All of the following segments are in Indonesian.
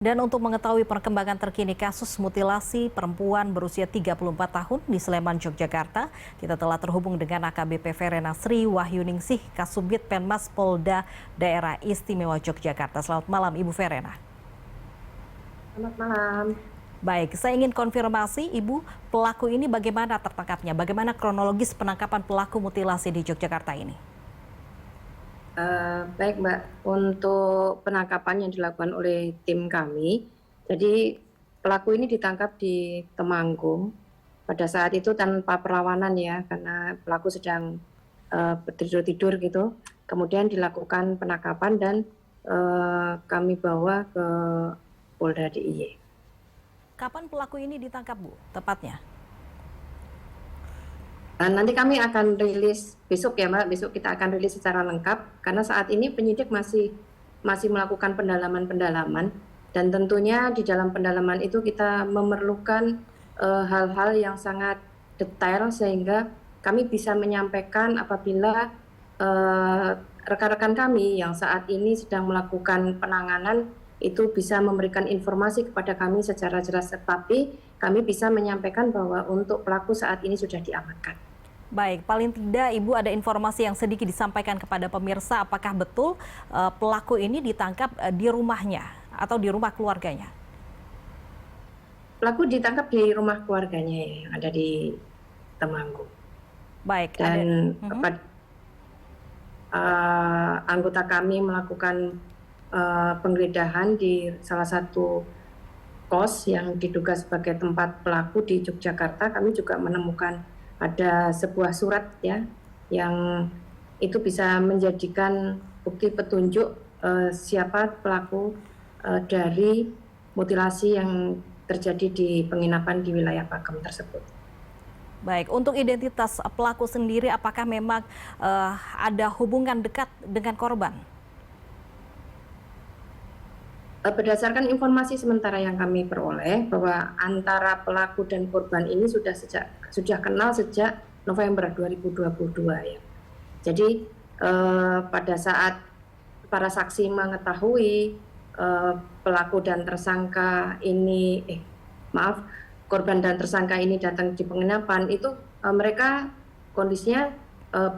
Dan untuk mengetahui perkembangan terkini kasus mutilasi perempuan berusia 34 tahun di Sleman, Yogyakarta, kita telah terhubung dengan AKBP Verena Sri Wahyuningsih, Kasubdit Penmas Polda Daerah Istimewa Yogyakarta. Selamat malam, Ibu Verena. Selamat malam. Baik, saya ingin konfirmasi, Ibu, pelaku ini bagaimana tertangkapnya? Bagaimana kronologis penangkapan pelaku mutilasi di Yogyakarta ini? Baik Mbak, untuk penangkapan yang dilakukan oleh tim kami, jadi pelaku ini ditangkap di Temanggung pada saat itu tanpa perlawanan ya, karena pelaku sedang tidur-tidur gitu. Kemudian dilakukan penangkapan dan kami bawa ke Polda DIY. Kapan pelaku ini ditangkap, Bu, tepatnya? Nanti kami akan rilis besok ya Mbak, besok kita akan rilis secara lengkap karena saat ini penyidik masih melakukan pendalaman-pendalaman dan tentunya di dalam pendalaman itu kita memerlukan hal-hal yang sangat detail sehingga kami bisa menyampaikan apabila rekan-rekan kami yang saat ini sedang melakukan penanganan itu bisa memberikan informasi kepada kami secara jelas, tetapi kami bisa menyampaikan bahwa untuk pelaku saat ini sudah diamankan. Baik, paling tidak Ibu ada informasi yang sedikit disampaikan kepada pemirsa, apakah betul pelaku ini ditangkap di rumahnya atau di rumah keluarganya? Pelaku ditangkap di rumah keluarganya yang ada di Temanggung. Baik, dan anggota kami melakukan penggeledahan di salah satu kos yang diduga sebagai tempat pelaku di Yogyakarta. Kami juga menemukan ada sebuah surat ya yang itu bisa menjadikan bukti petunjuk siapa pelaku dari mutilasi yang terjadi di penginapan di wilayah Pakem tersebut. Baik, untuk identitas pelaku sendiri apakah memang ada hubungan dekat dengan korban? Berdasarkan informasi sementara yang kami peroleh bahwa antara pelaku dan korban ini sudah kenal sejak November 2022 ya. Jadi pada saat para saksi mengetahui pelaku dan tersangka ini korban dan tersangka ini datang di penginapan itu mereka kondisinya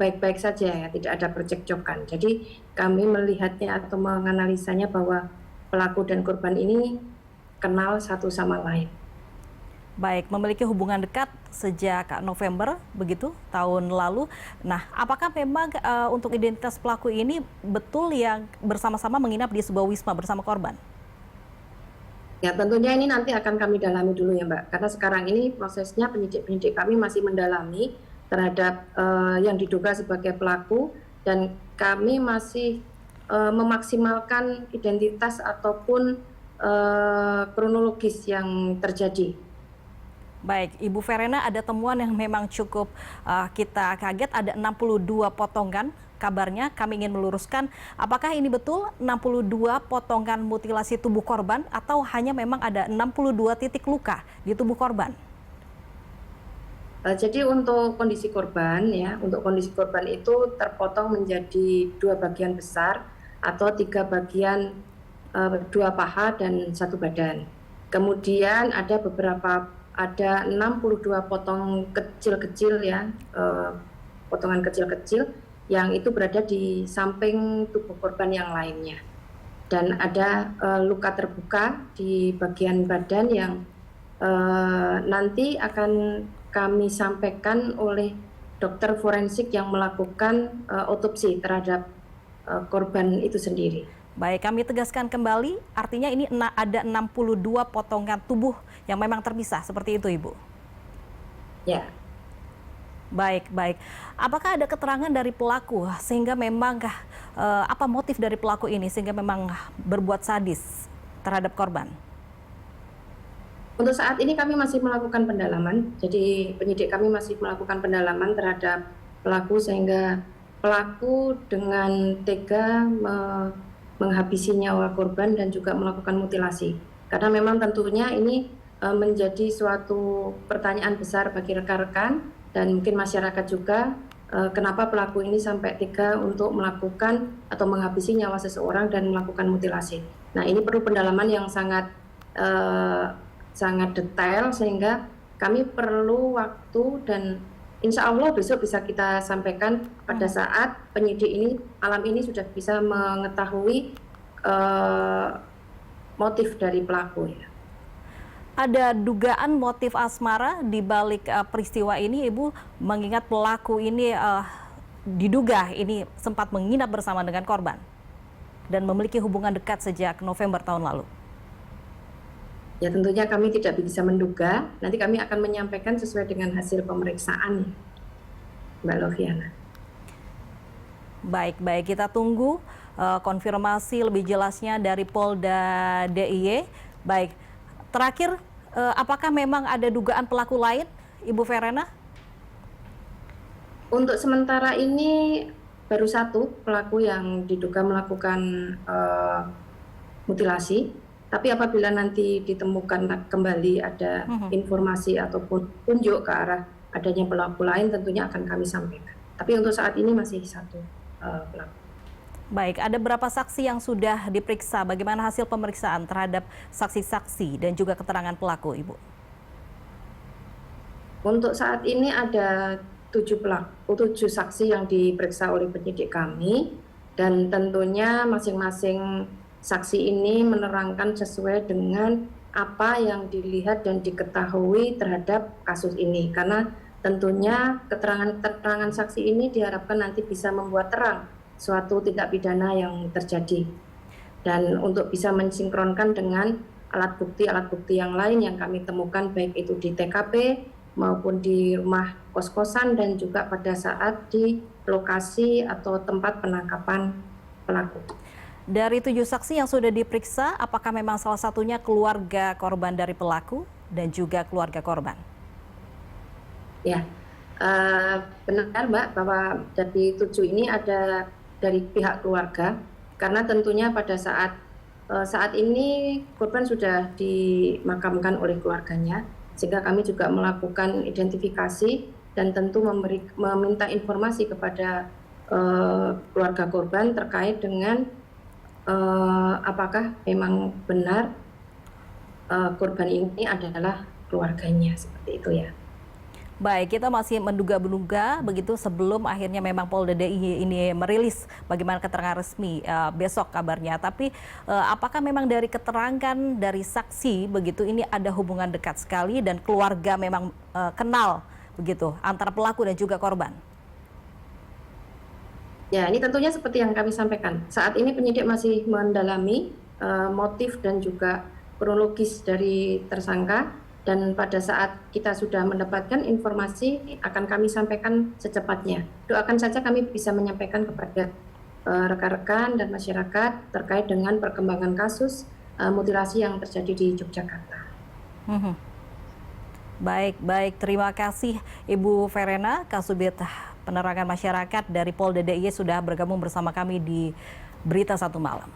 baik-baik saja ya, tidak ada percekcokan. Jadi kami melihatnya atau menganalisanya bahwa pelaku dan korban ini kenal satu sama lain. Baik, memiliki hubungan dekat sejak November, begitu, tahun lalu. Nah, apakah memang untuk identitas pelaku ini betul yang bersama-sama menginap di sebuah wisma bersama korban? Ya, tentunya ini nanti akan kami dalami dulu ya Mbak, karena sekarang ini prosesnya penyidik kami masih mendalami terhadap yang diduga sebagai pelaku dan kami masih memaksimalkan identitas ataupun kronologis yang terjadi. Baik, Ibu Verena, ada temuan yang memang cukup kita kaget, ada 62 potongan kabarnya. Kami ingin meluruskan, apakah ini betul 62 potongan mutilasi tubuh korban atau hanya memang ada 62 titik luka di tubuh korban? Jadi untuk kondisi korban itu terpotong menjadi 2 bagian besar atau 3 bagian, 2 paha dan 1 badan. Kemudian ada 62 potong kecil-kecil ya, potongan kecil-kecil yang itu berada di samping tubuh korban yang lainnya. Dan ada luka terbuka di bagian badan yang nanti akan kami sampaikan oleh dokter forensik yang melakukan otopsi terhadap korban itu sendiri. Baik, kami tegaskan kembali, artinya ini ada 62 potongan tubuh yang memang terpisah, seperti itu Ibu? Ya. Baik. Apakah ada keterangan dari pelaku sehingga memang apa motif dari pelaku ini sehingga memang berbuat sadis terhadap korban? Untuk saat ini kami masih melakukan pendalaman, jadi penyidik kami masih melakukan pendalaman terhadap pelaku sehingga pelaku dengan tega menghabisi nyawa korban dan juga melakukan mutilasi. Karena memang tentunya ini menjadi suatu pertanyaan besar bagi rekan-rekan dan mungkin masyarakat juga, kenapa pelaku ini sampai tega untuk melakukan atau menghabisi nyawa seseorang dan melakukan mutilasi. Nah, ini perlu pendalaman yang sangat detail sehingga kami perlu waktu, dan insya Allah besok bisa kita sampaikan pada saat penyidik ini malam ini sudah bisa mengetahui motif dari pelaku ya. Ada dugaan motif asmara di balik peristiwa ini, Ibu, mengingat pelaku ini diduga ini sempat menginap bersama dengan korban dan memiliki hubungan dekat sejak November tahun lalu. Ya, tentunya kami tidak bisa menduga, nanti kami akan menyampaikan sesuai dengan hasil pemeriksaan, Mbak Loviana. Baik, kita tunggu konfirmasi lebih jelasnya dari Polda DIY. Baik, terakhir, apakah memang ada dugaan pelaku lain, Ibu Verena? Untuk sementara ini baru satu pelaku yang diduga melakukan mutilasi. Tapi apabila nanti ditemukan kembali ada informasi ataupun tunjuk ke arah adanya pelaku lain, tentunya akan kami sampaikan. Tapi untuk saat ini masih satu pelaku. Baik, ada berapa saksi yang sudah diperiksa? Bagaimana hasil pemeriksaan terhadap saksi-saksi dan juga keterangan pelaku, Ibu? Untuk saat ini ada 7 saksi yang diperiksa oleh penyidik kami, dan tentunya masing-masing saksi ini menerangkan sesuai dengan apa yang dilihat dan diketahui terhadap kasus ini. Karena tentunya keterangan saksi ini diharapkan nanti bisa membuat terang suatu tindak pidana yang terjadi. Dan untuk bisa mensinkronkan dengan alat bukti yang lain yang kami temukan, baik itu di TKP maupun di rumah kos-kosan dan juga pada saat di lokasi atau tempat penangkapan pelaku. Dari 7 saksi yang sudah diperiksa, apakah memang salah satunya keluarga korban dari pelaku dan juga keluarga korban? Ya, benar Mbak, bahwa dari 7 ini ada dari pihak keluarga, karena tentunya pada saat ini korban sudah dimakamkan oleh keluarganya, sehingga kami juga melakukan identifikasi dan tentu meminta informasi kepada keluarga korban terkait dengan apakah memang benar korban ini adalah keluarganya, seperti itu ya. Baik, kita masih menduga-duga begitu sebelum akhirnya memang Polda DIY ini merilis bagaimana keterangan resmi besok kabarnya. Tapi apakah memang dari keterangan dari saksi begitu ini ada hubungan dekat sekali dan keluarga memang kenal begitu antara pelaku dan juga korban? Ya, ini tentunya seperti yang kami sampaikan. Saat ini penyidik masih mendalami motif dan juga kronologis dari tersangka. Dan pada saat kita sudah mendapatkan informasi akan kami sampaikan secepatnya. Doakan saja kami bisa menyampaikan kepada rekan-rekan dan masyarakat terkait dengan perkembangan kasus mutilasi yang terjadi di Yogyakarta. Baik. Terima kasih Ibu Verena, Kasubit Penerangan Masyarakat dari Polda DIY sudah bergabung bersama kami di Berita Satu Malam.